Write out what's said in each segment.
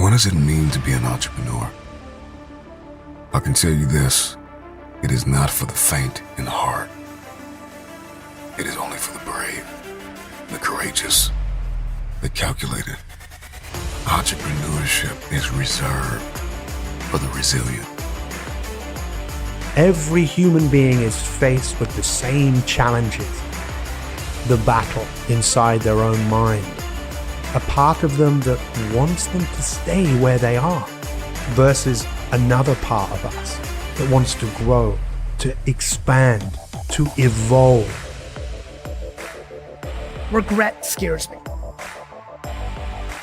what does it mean to be an entrepreneur? I can tell you this, it is not for the faint in heart. It is only for the brave, the courageous, the calculated. Entrepreneurship is reserved for the resilient. Every human being is faced with the same challenges. The battle inside their own mind. A part of them that wants them to stay where they are versus another part of us that wants to grow, to expand, to evolve. Regret scares me.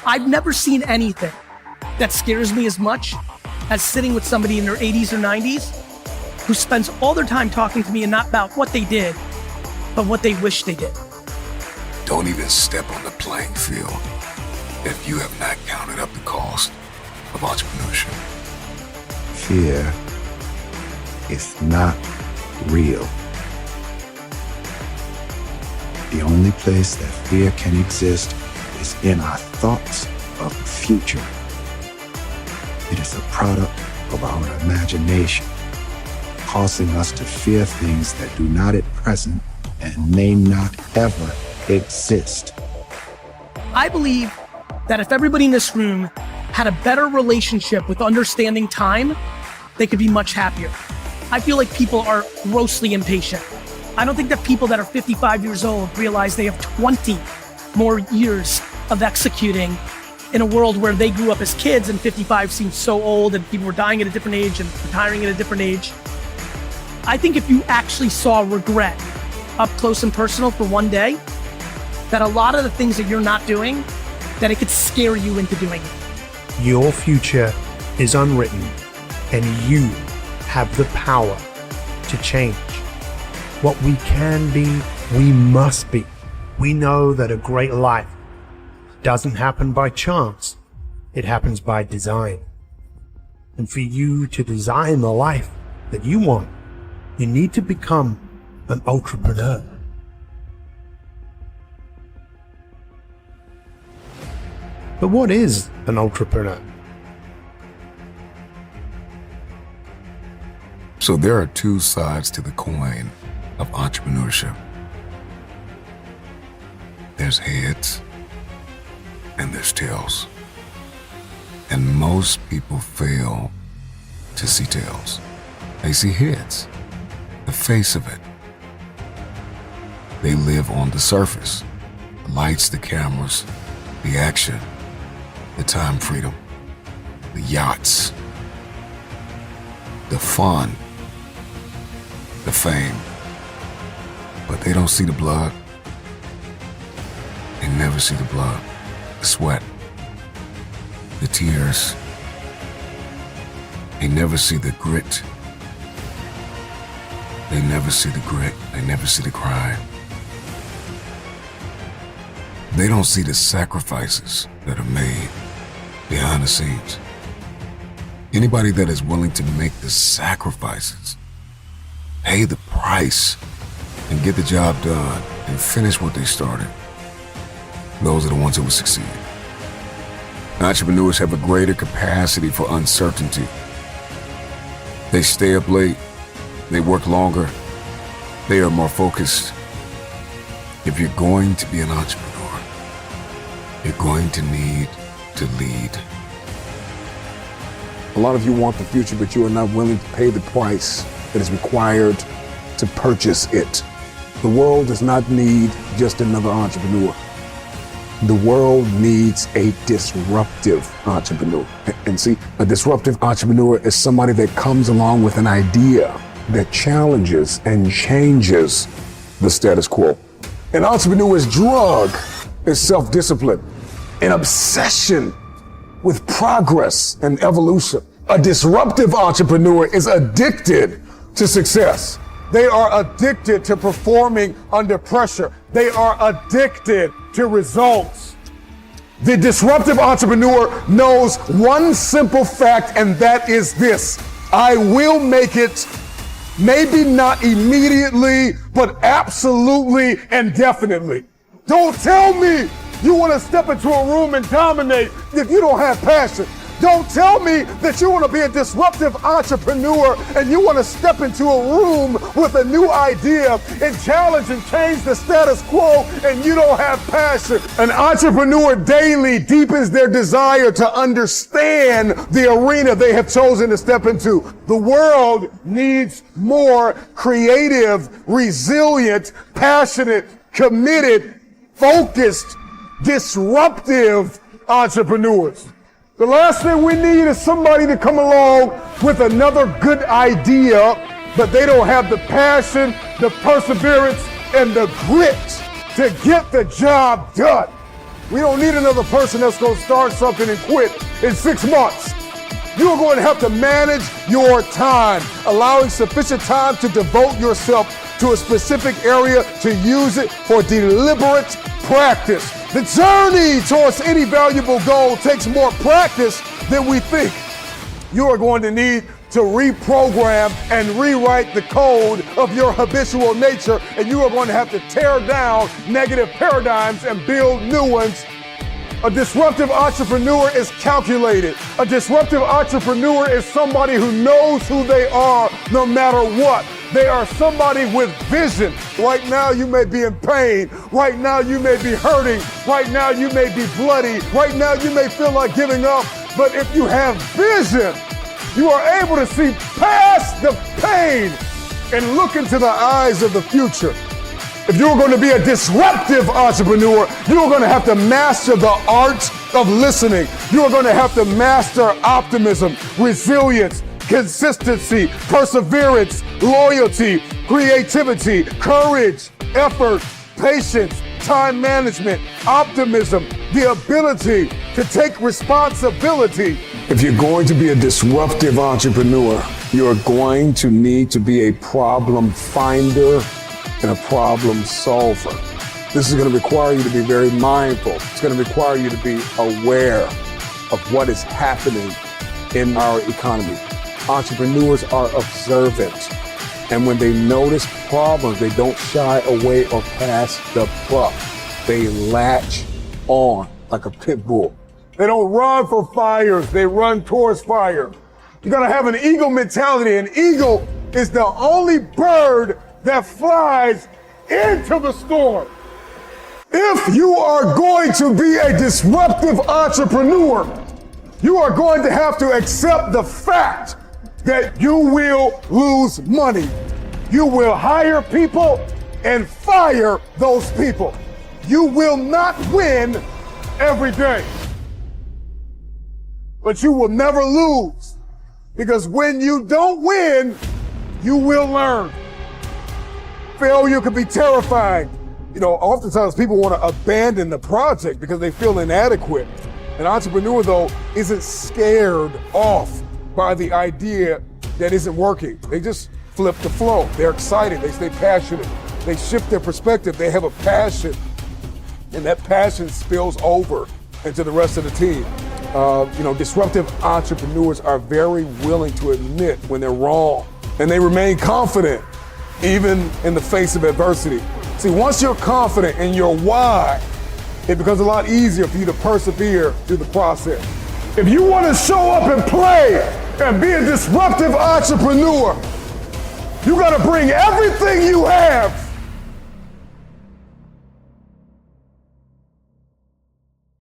I've never seen anything that scares me as much as sitting with somebody in their 80s or 90s who spends all their time talking to me and not about what they did, but what they wish they did. Don't even step on the playing field if you have not counted up the cost of entrepreneurship. Fear is not real. The only place that fear can exist is in our thoughts of the future. It is a product of our imagination, causing us to fear things that do not at present and may not ever exist. I believe that if everybody in this room had a better relationship with understanding time, they could be much happier. I feel like people are grossly impatient. I don't think that people that are 55 years old realize they have 20 more years of executing in a world where they grew up as kids and 55 seems so old and people were dying at a different age and retiring at a different age. I think if you actually saw regret up close and personal for one day, that a lot of the things that you're not doing, that it could scare you into doing it. Your future is unwritten, and you have the power to change. What we can be, we must be. We know that a great life doesn't happen by chance. It happens by design. And for you to design the life that you want, you need to become an entrepreneur. But what is an entrepreneur? So there are two sides to the coin of entrepreneurship. There's heads and there's tails. And most people fail to see tails. They see heads, the face of it. They live on the surface, the lights, the cameras, the action, the time freedom, the yachts, the fun, the fame. But they don't see the blood. They never see the blood, the sweat, the tears. They never see the grit. They never see the grit. They never see the crime. They don't see the sacrifices that are made behind the scenes. Anybody that is willing to make the sacrifices, pay the price, and get the job done and finish what they started, those are the ones who will succeed. Entrepreneurs have a greater capacity for uncertainty. They stay up late, they work longer, they are more focused. If you're going to be an entrepreneur, you're going to need to lead. A lot of you want the future, but you are not willing to pay the price that is required to purchase it. The world does not need just another entrepreneur. The world needs a disruptive entrepreneur. And see, a disruptive entrepreneur is somebody that comes along with an idea that challenges and changes the status quo. An entrepreneur's drug is self-discipline, an obsession with progress and evolution. A disruptive entrepreneur is addicted to success. They are addicted to performing under pressure. They are addicted to results. The disruptive entrepreneur knows one simple fact, and that is this: I will make it, maybe not immediately, but absolutely and definitely. Don't tell me you want to step into a room and dominate if you don't have passion. Don't tell me that you want to be a disruptive entrepreneur and you want to step into a room with a new idea and challenge and change the status quo and you don't have passion. An entrepreneur daily deepens their desire to understand the arena they have chosen to step into. The world needs more creative, resilient, passionate, committed, focused, disruptive entrepreneurs. The last thing we need is somebody to come along with another good idea, but they don't have the passion, the perseverance, and the grit to get the job done. We don't need another person that's going to start something and quit in 6 months. You are going to have to manage your time, allowing sufficient time to devote yourself to a specific area, to use it for deliberate practice. The journey towards any valuable goal takes more practice than we think. You are going to need to reprogram and rewrite the code of your habitual nature, and you are going to have to tear down negative paradigms and build new ones. A disruptive entrepreneur is calculated. A disruptive entrepreneur is somebody who knows who they are no matter what. They are somebody with vision. Right now you may be in pain. Right now you may be hurting. Right now you may be bloody. Right now you may feel like giving up. But if you have vision, you are able to see past the pain and look into the eyes of the future. If you're going to be a disruptive entrepreneur, you're going to have to master the art of listening. You're going to have to master optimism, resilience, consistency, perseverance, loyalty, creativity, courage, effort, patience, time management, optimism, the ability to take responsibility. If you're going to be a disruptive entrepreneur, you're going to need to be a problem finder and a problem solver. This is going to require you to be very mindful. It's going to require you to be aware of what is happening in our economy. Entrepreneurs are observant, and when they notice problems, they don't shy away or pass the buck. They latch on like a pit bull. They don't run for fires, they run towards fire. You gotta have an eagle mentality. An eagle is the only bird that flies into the storm. If you are going to be a disruptive entrepreneur, you are going to have to accept the fact that you will lose money. You will hire people and fire those people. You will not win every day. But you will never lose, because when you don't win, you will learn. Failure can be terrifying. You know, oftentimes people want to abandon the project because they feel inadequate. An entrepreneur, though, isn't scared off by the idea that isn't working. They just flip the flow. They're excited. They stay passionate. They shift their perspective. They have a passion, and that passion spills over into the rest of the team. Disruptive entrepreneurs are very willing to admit when they're wrong, and they remain confident even in the face of adversity. See, once you're confident in your why, it becomes a lot easier for you to persevere through the process. If you want to show up and play and be a disruptive entrepreneur, you got to bring everything you have